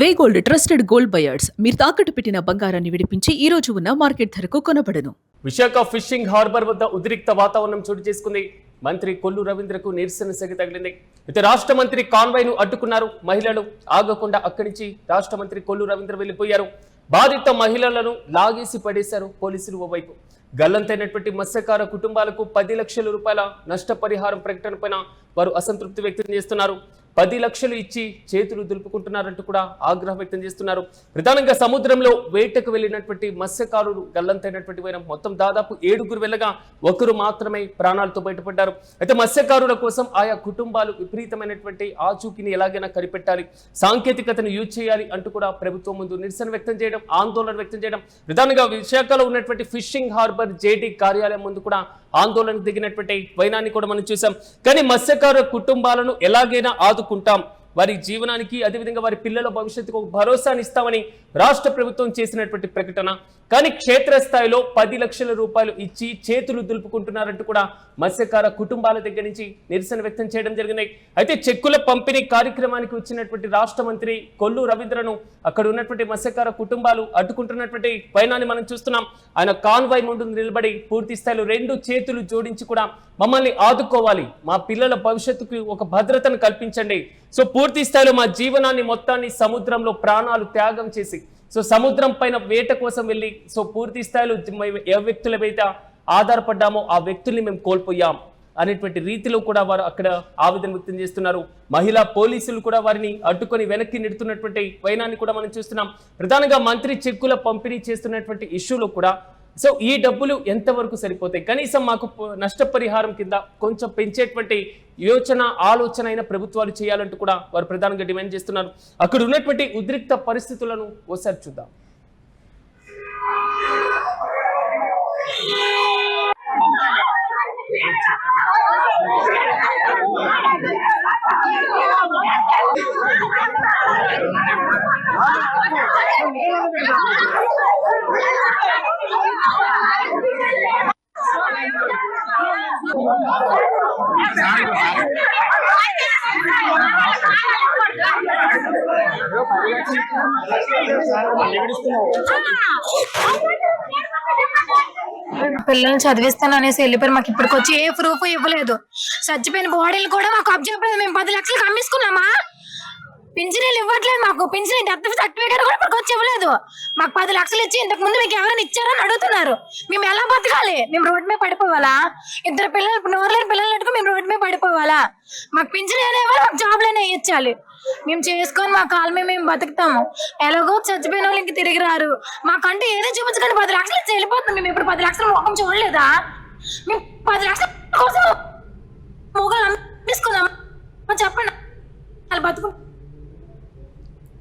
వే gold trusted gold buyers మీరు తాకట్టు పెట్టిన బంగారాన్ని విడిపించి ఈ రోజు ఉన్న మార్కెట్ ధరకు కొనబడను. విశాఖ ఫిషింగ్ హార్బర్ వద్ద ఉద్రిక్త వాతావరణం చోటు చేసుకుంది. మంత్రి కొల్లు రవీంద్రకు నిరసన సెగ తగిలింది. అయితే రాష్ట్ర మంత్రి కాన్వాయ్ను అడ్డుకున్నారు మహిళలు. ఆగకుండా అక్కడి నుంచి రాష్ట్ర మంత్రి కొల్లు రవీంద్ర వెళ్లిపోయారు. బాధిత మహిళలను లాగేసి పడేశారు పోలీసులు. ఓవైపు గల్లంతైనటువంటి మత్స్యకార కుటుంబాలకు 10 లక్షల రూపాయల నష్టపరిహారం ప్రకటనపైన వారు అసంతృప్తి వ్యక్తం చేస్తున్నారు. 10 లక్షలు ఇచ్చి చేతులు దులుపుకుంటున్నారంటూ కూడా ఆగ్రహం వ్యక్తం చేస్తున్నారు. ప్రధానంగా సముద్రంలో వేటకు వెళ్లినటువంటి మత్స్యకారులు గల్లంతైనటువంటి వైన మొత్తం దాదాపు 7గురు వెళ్ళగా 1 మాత్రమే ప్రాణాలతో బయటపడ్డారు. అయితే మత్స్యకారుల కోసం ఆయా కుటుంబాలు విపరీతమైనటువంటి ఆచూకీని ఎలాగైనా కనిపెట్టాలి, సాంకేతికతను యూజ్ చేయాలి అంటూ కూడా ప్రభుత్వం ముందు నిరసన వ్యక్తం చేయడం, ఆందోళన వ్యక్తం చేయడం. ప్రధానంగా విశాఖలో ఉన్నటువంటి ఫిషింగ్ హార్బర్ జేడీ కార్యాలయం ముందు కూడా ఆందోళనకు దిగినటువంటి వైనాన్ని కూడా మనం చూసాం. కానీ మత్స్యకారుల కుటుంబాలను ఎలాగైనా ఆదుకుంటాం, వారి జీవనానికి అదేవిధంగా వారి పిల్లల భవిష్యత్తుకు ఒక భరోసాని ఇస్తామని రాష్ట్ర ప్రభుత్వం చేసినటువంటి ప్రకటన. కానీ క్షేత్రస్థాయిలో 10 లక్షల రూపాయలు ఇచ్చి చేతులు దులుపుకుంటున్నారంటూ కూడా మత్స్యకార కుటుంబాల దగ్గర నుంచి నిరసన వ్యక్తం చేయడం జరిగింది. అయితే చెక్కుల పంపిణీ కార్యక్రమానికి వచ్చినటువంటి రాష్ట్ర మంత్రి కొల్లు రవీంద్రను అక్కడ ఉన్నటువంటి మత్స్యకార కుటుంబాలు అడ్డుకుంటున్నటువంటి వైనాన్ని మనం చూస్తున్నాం. ఆయన కాన్వాయ్ ముందు నిలబడి పూర్తి స్థాయిలో 2 చేతులు జోడించి కూడా మమ్మల్ని ఆదుకోవాలి, మా పిల్లల భవిష్యత్తుకు ఒక భద్రతను కల్పించండి, సో పూర్తి స్థాయిలో మా జీవనాన్ని మొత్తాన్ని సముద్రంలో ప్రాణాలు త్యాగం చేసి సో సముద్రం పైన వేట కోసం వెళ్ళి సో పూర్తి స్థాయిలో ఏ వ్యక్తులపైతే ఆధారపడ్డామో ఆ వ్యక్తుల్ని మేము కోల్పోయాం అనేటువంటి రీతిలో కూడా వారు అక్కడ ఆవేదన వ్యక్తం చేస్తున్నారు. మహిళా పోలీసులు కూడా వారిని అడ్డుకొని వెనక్కి నెడుతున్నటువంటి వైనాన్ని కూడా మనం చూస్తున్నాం. ప్రధానంగా మంత్రి చెక్కుల పంపిణీ చేస్తున్నటువంటి ఇష్యూలో కూడా సో ఈ డబ్బులు ఎంతవరకు సరిపోతాయి, కనీసం మాకు నష్టపరిహారం కింద కొంచెం పెంచేటువంటి ఆలోచన అయిన ప్రభుత్వాలు చేయాలంటూ కూడా వారు ప్రధానంగా డిమాండ్ చేస్తున్నారు. అక్కడ ఉన్నటువంటి ఉద్రిక్త పరిస్థితులను ఒకసారి చూద్దాం. పిల్లల్ని చదివిస్తాను అనేసి వెళ్ళిపోయారు. మాకు ఇప్పటికొచ్చి ఏ ప్రూఫ్ ఇవ్వలేదు. చచ్చిపోయిన బాడీలు కూడా మాకు అబ్జర్వ్ మేము 10 లక్షలు కమ్మేసుకున్నామా. పింఛనీలు ఇవ్వట్లేదు మాకు. పింఛనీ డెత్ సర్టిఫికేట్ కూడా ఇప్పటికొచ్చి ఇవ్వలేదు. మాకు 10 లక్షలు ఇచ్చి ఇంతకు ముందు మీకు ఎవరైనా ఇచ్చారని అడుగుతున్నారు. మేము ఎలా బతకాలి? మేము రోడ్డు మీద పడిపోవాలా? 2 పిల్లలు నోరులేని పిల్లలు పెట్టుకుని మేము రోడ్డు మీద పడిపోవాలా? మాకు పింఛనీ అనేవాళ్ళు మాకు జాబ్లనే ఇచ్చాలి. మేము చేసుకొని మా కాళ్ళ మీద మేము బతుకుతాము. ఎలాగో చచ్చిపోయిన వాళ్ళు ఇంక తిరిగి రారు. మాకంటే ఏదో చూపించకండి. 10 లక్షలు ఇచ్చి వెళ్ళిపోతుంది. మేము ఇప్పుడు 10 లక్షలు ముఖం చూడలేదా? మేము 10 లక్షల కోసం మొగలు అమ్మేసుకుందాం చెప్పండి. వాళ్ళు బతుకు.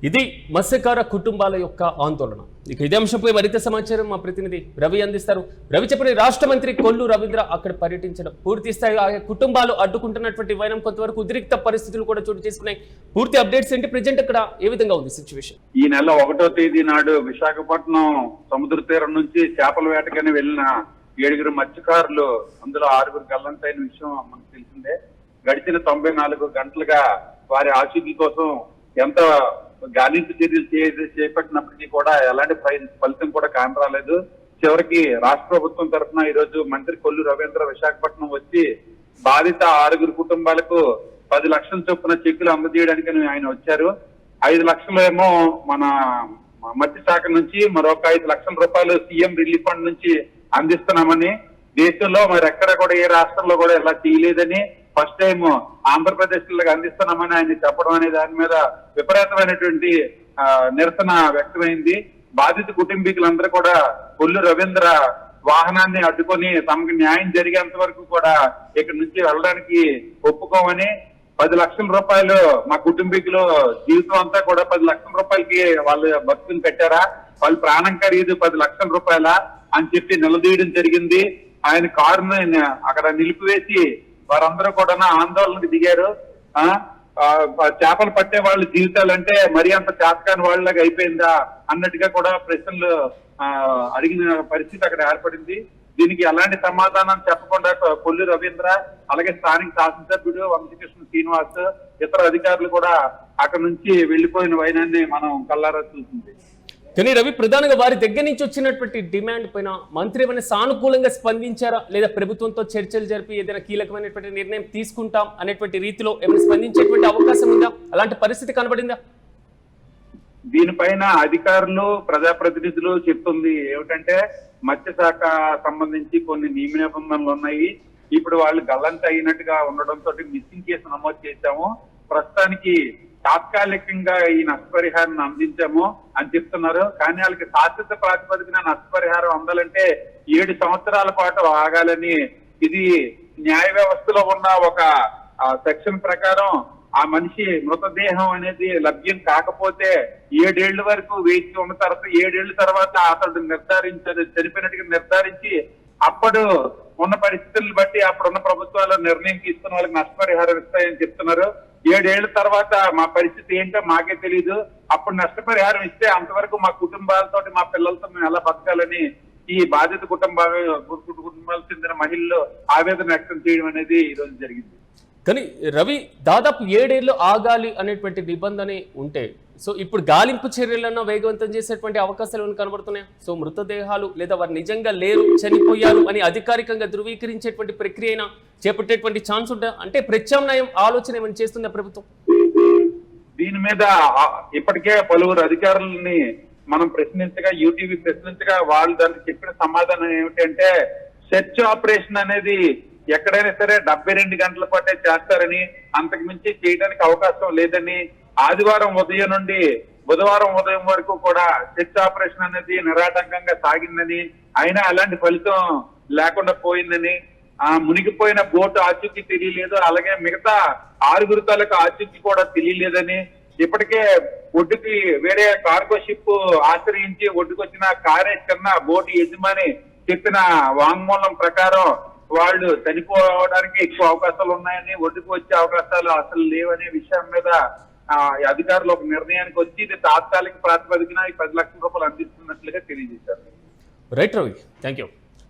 ఇది మత్స్యకార కుటుంబాల యొక్క ఆందోళన. ఇక ఇదే అంశంపై మరింత సమాచారం మా ప్రతినిధి రవి అందిస్తారు. రవి చెప్పని రాష్ట్ర మంత్రి కొల్లు రవీంద్ర అక్కడ పర్యటించడం, పూర్తి స్థాయి ఆ కుటుంబాలు అడ్డుకుంటున్నటువంటి వైనం, కొంతవరకు ఉద్రిక్త పరిస్థితులు కూడా చోటు చేసుకున్నాయి. పూర్తి అప్డేట్స్ ఏంటి? ప్రెజెంట్ అక్కడ ఏ విధంగా ఉంది సిచ్యువేషన్? ఈ నెల 1వ తేదీ నాడు విశాఖపట్నం సముద్ర తీరం నుంచి చేపల వేటకని వెళ్లిన 7గురు మత్స్యకారులు, అందులో 6గురు గల్లంతైన విషయం మనకు తెలిసిందే. గడిచిన 94 గంటలుగా వారి ఆచూకీ కోసం ఎంత గాలింపు చర్యలు చేపట్టినప్పటికీ కూడా ఎలాంటి ఫలితం కూడా కానరాలేదు. చివరికి రాష్ట్ర ప్రభుత్వం తరఫున ఈ రోజు మంత్రి కొల్లు రవీంద్ర విశాఖపట్నం వచ్చి బాధిత 6గురు కుటుంబాలకు 10 లక్షల చొప్పున చెక్కులు అందజేయడానికి ఆయన వచ్చారు. 5 లక్షలు ఏమో మన మత్స్యశాఖ నుంచి, మరొక 5 లక్షల రూపాయలు సీఎం రిలీఫ్ ఫండ్ నుంచి అందిస్తున్నామని, దేశంలో మరి ఎక్కడ కూడా ఏ రాష్ట్రంలో కూడా ఇలా చేయలేదని, ఫస్ట్ టైం ఆంధ్రప్రదేశ్ లో అందిస్తున్నామని ఆయన చెప్పడం అనే దాని మీద విపరీతమైనటువంటి నిరసన వ్యక్తమైంది. బాధిత కుటుంబీకులందరూ కూడా కొల్లు రవీంద్ర వాహనాన్ని అడ్డుకొని తమకు న్యాయం జరిగేంత వరకు కూడా ఇక్కడి నుంచి వెళ్ళడానికి ఒప్పుకోమని, 10 లక్షల రూపాయలు మా కుటుంబీకులు జీవితం అంతా కూడా 10 లక్షల రూపాయలకి వాళ్ళు బతుకుని పెట్టారా, వాళ్ళ ప్రాణం ఖరీదు 10 లక్షల రూపాయల అని చెప్పి నిలదీయడం జరిగింది. ఆయన కారుని అక్కడ నిలిపివేసి వారందరూ కూడా ఆందోళనకు దిగారు. చేపలు పట్టే వాళ్ళ జీవితాలంటే మరీ అంత చేతకాని వాళ్ళలాగా అయిపోయిందా అన్నట్టుగా కూడా ప్రశ్నలు అడిగిన పరిస్థితి అక్కడ ఏర్పడింది. దీనికి ఎలాంటి సమాధానం చెప్పకుండా కొల్లు రవీంద్ర, అలాగే స్థానిక శాసనసభ్యుడు వంశీకృష్ణ శ్రీనివాస్, ఇతర అధికారులు కూడా అక్కడ నుంచి వెళ్లిపోయిన వైనాన్ని మనం కల్లారా చూసింది. కానీ రవి, ప్రధానంగా వారి దగ్గర నుంచి వచ్చినటువంటి డిమాండ్ పైన మంత్రి ఏమైనా సానుకూలంగా స్పందించారా, లేదా ప్రభుత్వంతో చర్చలు జరిపి ఏదైనా కీలకమైనటువంటి నిర్ణయం తీసుకుంటాం అనేటువంటి రీతిలో ఏమైనా స్పందించేటువంటి అవకాశం ఉందా? అలాంటి పరిస్థితి కనబడిందా? దీనిపైన అధికారులు, ప్రజాప్రతినిధులు చెప్తుంది ఏమిటంటే మత్స్యశాఖ సంబంధించి కొన్ని నియమ నిబంధనలు ఉన్నాయి. ఇప్పుడు వాళ్ళు గల్లంత అయినట్టుగా ఉండడంతో మిస్సింగ్ కేసు నమోదు చేశాము. ప్రస్తుతానికి తాత్కాలికంగా ఈ నష్టపరిహారాన్ని అందించాము అని చెప్తున్నారు. కానీ వాళ్ళకి శాశ్వత ప్రాతిపదికన నష్టపరిహారం అందాలంటే 7 సంవత్సరాల పాటు ఆగాలని, ఇది న్యాయ వ్యవస్థలో ఉన్న ఒక సెక్షన్ ప్రకారం ఆ మనిషి మృతదేహం అనేది లభ్యం కాకపోతే 7 ఏళ్ల వరకు వేచి ఉన్న తర్వాత 7 ఏళ్ల తర్వాత అతడు చనిపోయినట్టుగా నిర్ధారించి అప్పుడు ఉన్న పరిస్థితులను బట్టి అప్పుడున్న ప్రభుత్వాలు నిర్ణయం తీసుకున్న వాళ్ళకి నష్టపరిహారం ఇస్తాయని చెప్తున్నారు. 7 ఏళ్ల తర్వాత మా పరిస్థితి ఏంటో మాకే తెలియదు, అప్పుడు నష్టపరిహారం ఇస్తే అంతవరకు మా కుటుంబాలతో మా పిల్లలతో మేము ఎలా బతకాలని ఈ బాధిత కుటుంబాలకు చెందిన మహిళలు ఆవేదన వ్యక్తం చేయడం అనేది ఈ రోజు జరిగింది. కానీ రవి, దాదాపు 7 ఏళ్ళు ఆగాలి అనేటువంటి నిబంధన ఉంటే, సో ఇప్పుడు గాలింపు చర్యలను వేగవంతం చేసేటువంటి అవకాశాలు కనబడుతున్నాయి. సో మృతదేహాలు లేదా వారు నిజంగా లేరు, చనిపోయారు అని అధికారికంగా ధృవీకరించేటువంటి ప్రక్రియ చేపట్టేటువంటి ఛాన్స్ ఉంటా? అంటే ప్రత్యామ్నాయం ఆలోచన ఏమైనా చేస్తుందా ప్రభుత్వం? దీని మీద ఇప్పటికే పలువురు అధికారులని మనం ప్రశ్నించగా, యూటీవీ ప్రశ్నించగా వాళ్ళు దానికి చెప్పిన సమాధానం ఏమిటంటే సెర్చ్ ఆపరేషన్ అనేది ఎక్కడైనా సరే 72 గంటల పాటే చేస్తారని, అంతకు మించి చేయడానికి అవకాశం లేదని, ఆదివారం ఉదయం నుండి బుధవారం ఉదయం వరకు కూడా సెర్చ్ ఆపరేషన్ అనేది నిరాటంకంగా సాగిందని, అయినా అలాంటి ఫలితం లేకుండా పోయిందని, మునిగిపోయిన బోటు ఆచూకీ తెలియలేదు, అలాగే మిగతా 6 తాలూకు ఆచూకీ కూడా తెలియలేదని, ఇప్పటికే ఒడ్డుకి వేరే కార్గో షిప్ ఆశ్రయించి ఒడ్డుకొచ్చిన కారే చిన్న బోటు యజమాని చెప్పిన వాంగ్మూలం ప్రకారం వాళ్ళు చనిపోవడానికి ఎక్కువ అవకాశాలు ఉన్నాయని, ఒడ్డుకు వచ్చే అవకాశాలు అసలు లేవనే విషయం మీద అధికారులు ఒక నిర్ణయానికి వచ్చి ఇది తాత్కాలిక ప్రాతిపదికన 10 లక్షల రూపాయలు అందిస్తున్నట్లుగా తెలియజేశారు. Right Ravi, thank you.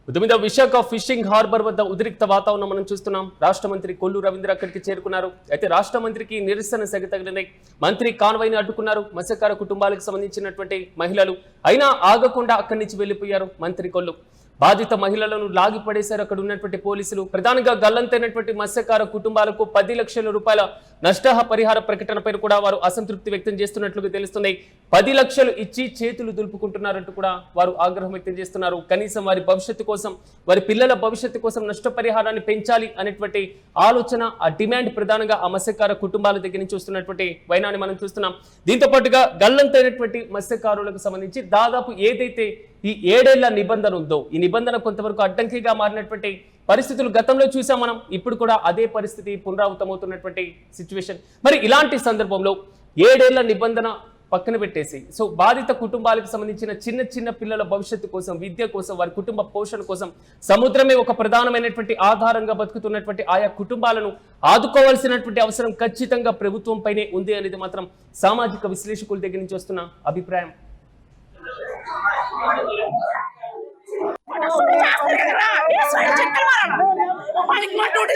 మీద విశాఖ ఫిషింగ్ హార్బర్ వద్ద ఉద్రిక్త వాతావరణం మనం చూస్తున్నాం. రాష్ట్ర మంత్రి కొల్లు రవీంద్ర అక్కడికి చేరుకున్నారు. అయితే రాష్ట్ర మంత్రికి నిరసన సెగ తగిలింది. మంత్రి కాన్వాయ్ని అడ్డుకున్నారు మత్స్యకార కుటుంబాలకు సంబంధించినటువంటి మహిళలు. అయినా ఆగకుండా అక్కడి నుంచి వెళ్లిపోయారు మంత్రి కొల్లు. బాధిత మహిళలను లాగిపడేశారు అక్కడ ఉన్నటువంటి పోలీసులు. ప్రధానంగా గల్లంతైనటువంటి మత్స్యకార కుటుంబాలకు 10 లక్షల రూపాయల నష్టపరిహార ప్రకటనపై కూడా వారు అసంతృప్తి వ్యక్తం చేస్తున్నట్లుగా తెలుస్తుంది. 10 లక్షలు ఇచ్చి చేతులు దులుపుకుంటున్నారంటూ కూడా వారు ఆగ్రహం వ్యక్తం చేస్తున్నారు. కనీసం వారి భవిష్యత్తు కోసం, వారి పిల్లల భవిష్యత్తు కోసం నష్టపరిహారాన్ని పెంచాలి అనేటువంటి ఆలోచన, ఆ డిమాండ్ ప్రధానంగా ఆ మత్స్యకార కుటుంబాల దగ్గర నుంచి వస్తున్నటువంటి వైనాన్ని మనం చూస్తున్నాం. దీంతో పాటుగా గల్లంతైనటువంటి మత్స్యకారులకు సంబంధించి దాదాపు ఏదైతే ఈ 7 ఏళ్ల నిబంధన ఉందో, ఈ నిబంధన కొంతవరకు అడ్డంకిగా మారినటువంటి పరిస్థితులు గతంలో చూసాం మనం. ఇప్పుడు కూడా అదే పరిస్థితి పునరావృతమవుతున్నటువంటి సిచ్యువేషన్. మరి ఇలాంటి సందర్భంలో 7 ఏళ్ల నిబంధన పక్కన పెట్టేసి, సో బాధిత కుటుంబాలకు సంబంధించిన చిన్న చిన్న పిల్లల భవిష్యత్తు కోసం, విద్య కోసం, వారి కుటుంబ పోషణ కోసం సముద్రమే ఒక ప్రధానమైనటువంటి ఆధారంగా బతుకుతున్నటువంటి ఆయా కుటుంబాలను ఆదుకోవాల్సినటువంటి అవసరం ఖచ్చితంగా ప్రభుత్వం పైనే ఉంది అనేది మాత్రం సామాజిక విశ్లేషకుల దగ్గర నుంచి వస్తున్న అభిప్రాయం.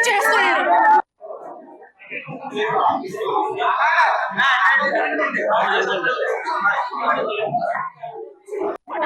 చేస్తున్నారు